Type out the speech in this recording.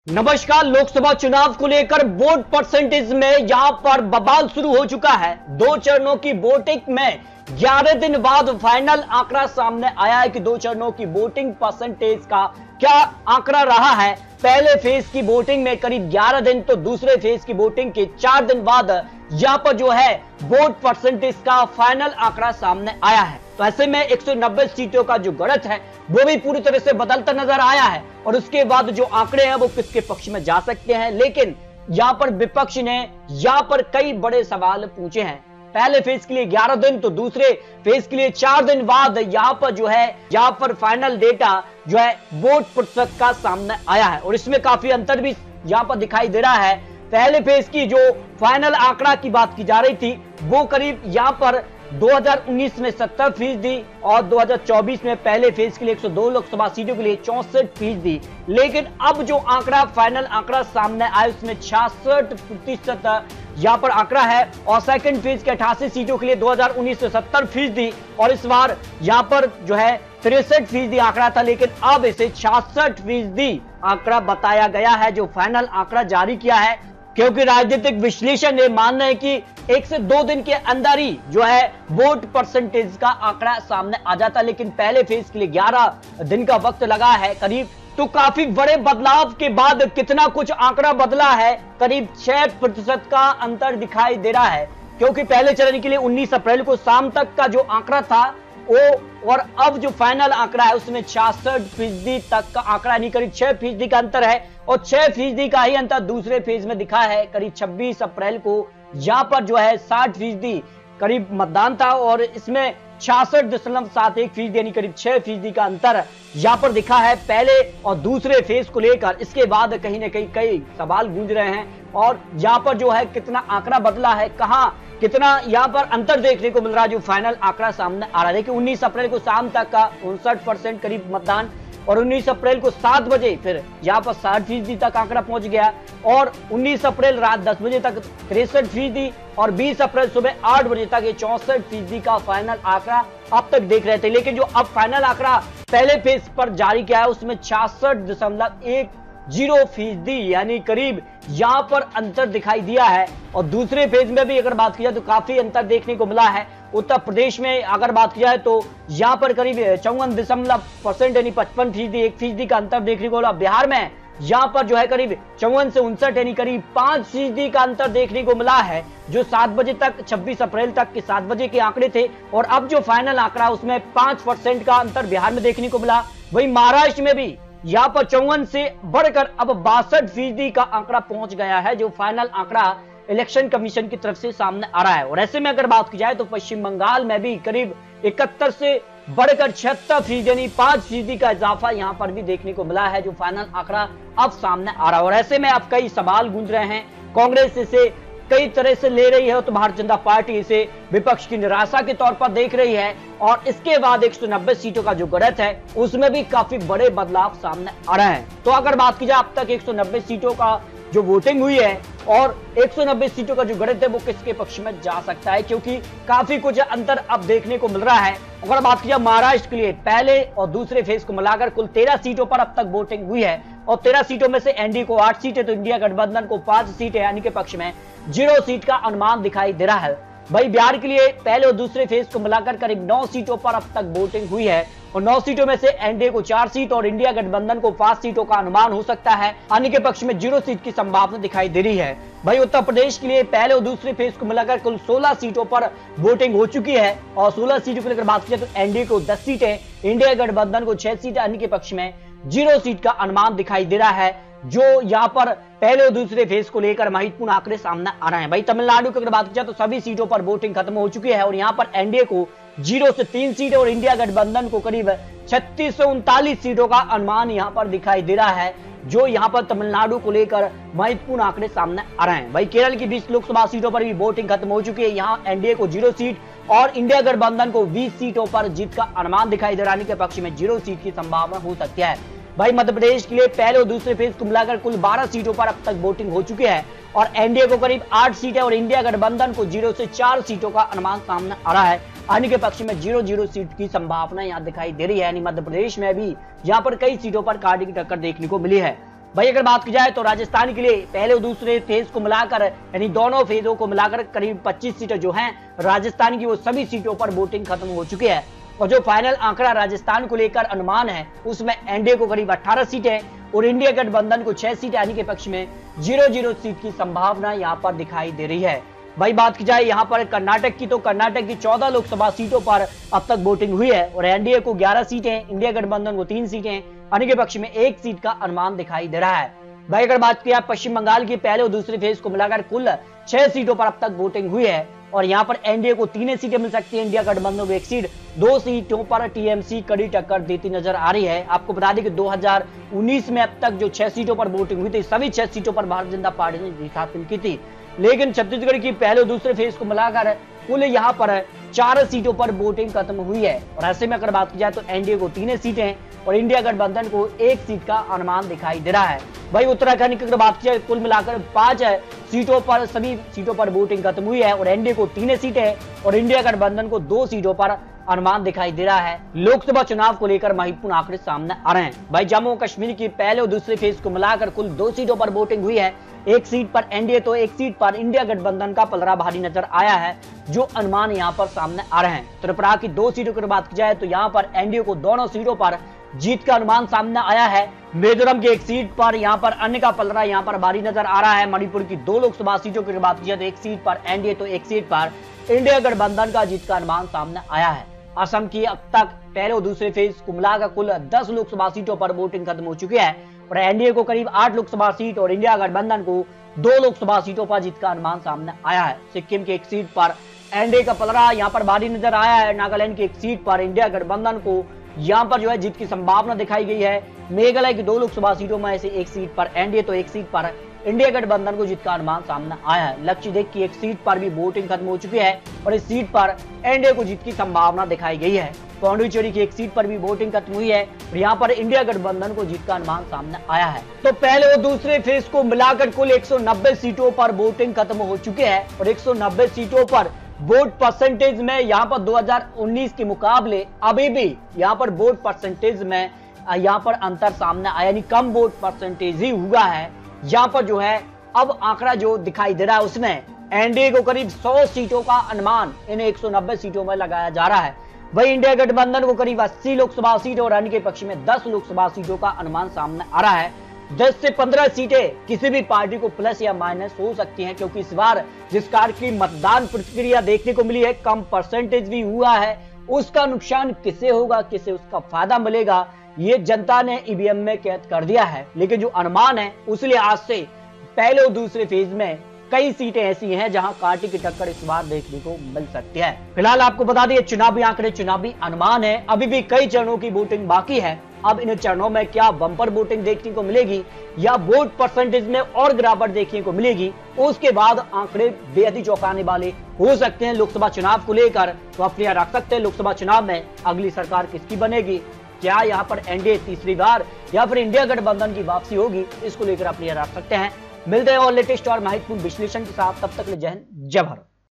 नमस्कार। लोकसभा चुनाव को लेकर वोट परसेंटेज में यहां पर बवाल शुरू हो चुका है। 2 चरणों की वोटिंग में 11 दिन बाद फाइनल आंकड़ा सामने आया है कि 2 चरणों की वोटिंग परसेंटेज का क्या आंकड़ा रहा है। पहले फेज की वोटिंग में करीब 11 दिन तो दूसरे फेज की वोटिंग के 4 दिन बाद यहां पर जो है वोट परसेंटेज का फाइनल आंकड़ा सामने आया है। तो ऐसे में 190 सीटों का जो गणित है वो भी पूरी तरह से बदलता नजर आया है और उसके बाद जो आंकड़े हैं वो किसके पक्ष में जा सकते हैं। लेकिन यहां पर विपक्ष ने यहां पर कई बड़े सवाल पूछे हैं। पहले फेज के लिए 11 दिन तो दूसरे फेज के लिए 4 दिन बाद यहां पर जो है यहां पर फाइनल डेटा जो है वोट प्रतिशत का सामने आया है और इसमें काफी अंतर भी यहां पर दिखाई दे रहा है। पहले फेज की जो फाइनल आंकड़ा की बात की जा रही थी वो करीब यहां पर 2019 में 70% और 2024 में पहले फेज के लिए 102 लोकसभा सीटों के लिए 64%। लेकिन अब जो आंकड़ा फाइनल आंकड़ा सामने आया उसमें 66% यहां पर आंकड़ा है और सेकंड फेज के 88 सीटों के लिए 2019 में 70% और इस बार यहां पर जो है 63% आंकड़ा था, लेकिन अब इसे 66% आंकड़ा बताया गया है जो फाइनल आंकड़ा जारी किया है। क्योंकि राजनीतिक विश्लेषण ने मानना है कि 1 से 2 दिन के अंदर ही जो है वोट परसेंटेज का आंकड़ा सामने आ जाता, लेकिन पहले फेज के लिए 11 दिन का वक्त लगा है करीब। तो काफी बड़े बदलाव के बाद कितना कुछ आंकड़ा बदला है, करीब 6% का अंतर दिखाई दे रहा है। क्योंकि पहले चरण के लिए 19 अप्रैल को शाम तक का जो आंकड़ा था वो और अब जो फाइनल आंकड़ा है उसमें 66% तक का आंकड़ा नहीं, करीब 6% का अंतर है और 6% का ही अंतर दूसरे फेज में दिखा है। करीब 26 अप्रैल को यहां पर जो है 60% करीब मतदान था और इसमें 66.71% यानी करीब 6% का अंतर यहां पर दिखा है पहले और दूसरे फेज को लेकर। इसके बाद कहीं ना कहीं कई सवाल गूंज रहे हैं और यहां पर जो है कितना आंकड़ा बदला है, कहां कितना यहां पर अंतर देखने को मिल रहा है। जो फाइनल आंकड़ा सामने आ रहा है देखिए 19 अप्रैल को शाम तक का 59% करीब मतदान और 19 अप्रैल को 7 बजे फिर यहां पर 60% तक आंकड़ा पहुंच गया और 19 अप्रैल रात 10 बजे तक 63% और 20 अप्रैल सुबह 8 बजे तक ये 64% का फाइनल आंकड़ा अब तक देख रहे थे। लेकिन जो अब फाइनल आंकड़ा पहले फेज पर जारी किया है उसमें 66.10% यानी करीब यहां पर अंतर दिखाई दिया है। और दूसरे फेज में भी अगर बात की जाए तो काफी अंतर देखने को मिला है। उत्तर प्रदेश में अगर बात की जाए तो यहां पर करीब 54% यानी 55% 1% का अंतर देखने को मिला। बिहार में यहां पर जो है करीब 54 से 59 यानी करीब 5% का अंतर देखने को मिला है जो 7 बजे तक 26 अप्रैल तक के 7 बजे के आंकड़े थे और अब जो फाइनल आंकड़ा उसमें 5% का अंतर बिहार में देखने को मिला। वहीं महाराष्ट्र में भी यहां पर 54 से बढ़कर अब 62% का आंकड़ा पहुंच गया है जो फाइनल आंकड़ा इलेक्शन कमीशन की तरफ से सामने आ रहा है। और ऐसे में अगर बात की जाए तो पश्चिम बंगाल में भी करीब 71 से बढ़कर 76% यानी 5% का इजाफा यहां पर भी देखने को मिला है जो फाइनल आंकड़ा अब सामने आ रहा है। और ऐसे में अब कई सवाल गूंज रहे हैं, कांग्रेस इसे कई तरह से ले रही है तो भारतीय जनता पार्टी इसे विपक्ष की निराशा के तौर पर देख रही है और इसके बाद 190 सीटों का जो गणित है उसमें भी काफी बड़े बदलाव सामने आ रहे हैं। तो अगर बात की जाए अब तक 190 सीटों का जो वोटिंग हुई है और 190 सीटों का जो गणित है वो किसके पक्ष में जा सकता है, क्योंकि काफी कुछ अंतर अब देखने को मिल रहा है। अगर बात की जाए महाराष्ट्र के लिए पहले और दूसरे फेज को मिलाकर कुल 13 सीटों पर अब तक वोटिंग हुई है और 13 सीटों में से एनडीए को 8 सीटें तो इंडिया गठबंधन को 5 सीटें यानी के पक्ष में 0 सीट का अनुमान दिखाई दे रहा है। भाई बिहार के लिए पहले और दूसरे फेज को मिलाकर करीब 9 सीटों पर अब तक वोटिंग हुई है और 9 सीटों में से एनडीए को 4 सीट और इंडिया गठबंधन को 5 सीटों का अनुमान हो सकता है, अन्य के पक्ष में 0 सीट की संभावना दिखाई दे रही है। भाई उत्तर प्रदेश के लिए पहले और दूसरे फेज को मिलाकर कुल 16 सीटों पर वोटिंग हो चुकी है और 16 सीटों को लेकर बात की जाए तो एनडीए को 10 सीटें, इंडिया गठबंधन को 6 सीटें, अन्य के पक्ष में 0 सीट का अनुमान दिखाई दे रहा है जो यहां पर पहले और दूसरे फेज को लेकर महत्वपूर्ण आंकड़े सामने आ रहे हैं। भाई तमिलनाडु की अगर बात की जाए तो सभी सीटों पर वोटिंग खत्म हो चुकी है और यहां पर एनडीए को 0 से 3 सीटें और इंडिया गठबंधन को करीब 36 से 39 सीटों का अनुमान यहां पर दिखाई दे रहा है जो यहां पर तमिलनाडु को लेकर महत्वपूर्ण आंकड़े सामने आ रहे हैं। भाई केरल की 20 लोकसभा सीटों पर भी वोटिंग खत्म हो चुकी है, यहां एनडीए को 0 सीट और इंडिया गठबंधन को 20 सीटों पर जीत का अनुमान दिखाई दे रहा है, के पक्ष में 0 सीट की संभावना हो सकती है। भाई मध्य प्रदेश के लिए पहले और दूसरे फेज को मिलाकर कुल 12 सीटों पर अब तक वोटिंग हो चुकी है और एनडीए को करीब 8 सीटें और इंडिया गठबंधन को 0 से 4 सीटों का अनुमान सामने आ रहा है, अन्य के पक्ष में 0-0 सीट की संभावना यहां दिखाई दे रही है। यानी मध्य प्रदेश में भी यहां पर कई सीटों पर कांटे की टक्कर देखने को मिली है। भाई अगर बात की जाए तो राजस्थान के लिए पहले और दूसरे फेज को मिलाकर यानी दोनों फेजों को मिलाकर करीब 25 सीटें जो हैं राजस्थान की, वो सभी सीटों पर वोटिंग खत्म हो चुकी है। और जो फाइनल आंकड़ा राजस्थान को लेकर अनुमान है उसमें एनडीए को करीब 18 सीटें और इंडिया गठबंधन को 6 सीटें आने के पक्ष में 0-0 सीट की संभावना यहां पर दिखाई दे रही है। भाई बात की जाए यहां पर कर्नाटक की, तो कर्नाटक की 14 लोकसभा सीटों पर अब तक वोटिंग हुई है और एनडीए को 11 सीटें, इंडिया गठबंधन को 3 सीटें आने के पक्ष में 1 सीट का अनुमान दिखाई दे रहा है। भाई अगर बात किया पश्चिम बंगाल की, पहले और दूसरे फेज को मिलाकर कुल 6 सीटों पर अब तक वोटिंग हुई है और यहां पर एनडीए को 3 सीटें मिल सकती है, इंडिया गठबंधन को 1 सीट, 2 सीटों पर टीएमसी कड़ी टक्कर देती नजर आ रही है। आपको बता दें कि 2019 में अब तक जो 6 सीटों पर वोटिंग हुई थी, सभी 6 सीटों पर भारतीय जनता पार्टी ने जीत हासिल की थी, लेकिन छत्तीसगढ़ की पहले और दूसरे फेज को मिलाकर कुल यहां पर 4 सीटों पर वोटिंग खत्म हुई है और ऐसे में अगर बात की जाए तो एनडीए को 3 सीटें और इंडिया गठबंधन को 1 सीट का अनुमान दिखाई दे रहा है। भाई उत्तराखंड की अगर बात की जाए कुल मिलाकर 5 सीटों पर, सभी सीटों पर वोटिंग खत्म हुई है और एनडीए को 3 सीटें और इंडिया गठबंधन को 2 सीटों पर अनुमान दिखाई दे रहा है। लोकसभा चुनाव को लेकर महत्वपूर्ण आंकड़े सामने आ रहे हैं। भाई जम्मू कश्मीर की पहले और दूसरे फेज को मिलाकर कुल 2 सीटों पर वोटिंग हुई है, 1 सीट पर एनडीए तो 1 सीट पर इंडिया गठबंधन का पलड़ा भारी नजर आया है, जो अनुमान यहां पर सामने आ रहे हैं। त्रिपुरा की 2 सीटों की बात की जाए तो यहां पर एनडीए को दोनों सीटों पर जीत का अनुमान सामने आया है। मिजोरम की 1 सीट पर यहां पर अन्य का पलड़ा यहां पर भारी नजर आ रहा है। मणिपुर की 2 लोकसभा सीटों की बात की जाए तो 1 सीट पर एनडीए तो 1 सीट पर इंडिया गठबंधन का जीत का अनुमान सामने आया है। असम की अब तक पहले और दूसरे फेज को मिलाकर कुल 10 लोकसभा सीटों पर वोटिंग खत्म हो चुकी है और एनडीए को करीब 8 लोकसभा सीट और इंडिया गठबंधन को 2 लोकसभा सीटों पर जीत का अनुमान सामने आया है। सिक्किम की 1 सीट पर एनडीए का पलड़ा यहां पर भारी नजर आया है। नागालैंड की 1 सीट पर इंडिया गठबंधन को यहां पर जो है जीत की संभावना दिखाई गई है। मेघालय की 2 लोकसभा सीटों में से 1 सीट पर एनडीए तो 1 सीट पर इंडिया गठबंधन को जीत का अनुमान सामने आया है। लक्षद्वीप की 1 सीट पर भी वोटिंग खत्म हो चुकी है और इस सीट पर एनडीए को जीत की संभावना दिखाई गई है। पौंडीचेरी की 1 सीट पर भी वोटिंग खत्म हुई है और यहाँ पर इंडिया गठबंधन को जीत का अनुमान सामने आया है। तो पहले और दूसरे फेज को मिलाकर कुल 190 सीटों पर वोटिंग खत्म हो चुके हैं और 190 सीटों पर वोट परसेंटेज में यहाँ पर 2019 के मुकाबले अभी भी यहाँ पर वोट परसेंटेज में यहाँ पर अंतर सामने आया, यानी कम वोट परसेंटेज ही हुआ है। यहाँ पर जो है अब आंकड़ा जो दिखाई दे रहा है उसमें एनडीए को करीब 100 सीटों का अनुमान इन 190 सीटों में लगाया जा रहा है। वही इंडिया गठबंधन को करीब 80 लोकसभा सीटें और अन्य के पक्ष में 10 लोकसभा सीटों का अनुमान सामने आ रहा है। 10 से 15 सीटें किसी भी पार्टी को प्लस या माइनस हो सकती हैं, क्योंकि इस बार जिस कार की मतदान प्रक्रिया देखने को मिली है, कम परसेंटेज भी हुआ है, उसका नुकसान किसे होगा, किसे उसका फायदा मिलेगा, ये जनता ने ईवीएम में कैद कर दिया है। लेकिन जो अनुमान है उस लिहाज से पहले और दूसरे फेज में कई सीटें ऐसी हैं जहां कांटे की टक्कर इस बार देखने को मिल सकती है। फिलहाल आपको बता दिए चुनावी आंकड़े, चुनावी अनुमान है, अभी भी कई चरणों की वोटिंग बाकी है। अब इन चरणों में क्या बम्पर वोटिंग देखने को मिलेगी या वोट परसेंटेज में और गिरावट देखने को मिलेगी, उसके बाद आंकड़े बेहद ही चौंकाने वाले हो सकते हैं लोकसभा चुनाव को लेकर। तो आप क्लियर रख सकते हैं लोकसभा चुनाव में अगली सरकार किसकी बनेगी, क्या यहाँ पर एनडीए तीसरी बार या फिर इंडिया गठबंधन की वापसी होगी, इसको लेकर आप क्लियर रख सकते हैं। मिलते हैं और लेटेस्ट और महत्वपूर्ण विश्लेषण के साथ, तब तक जय हिंद जय भारत।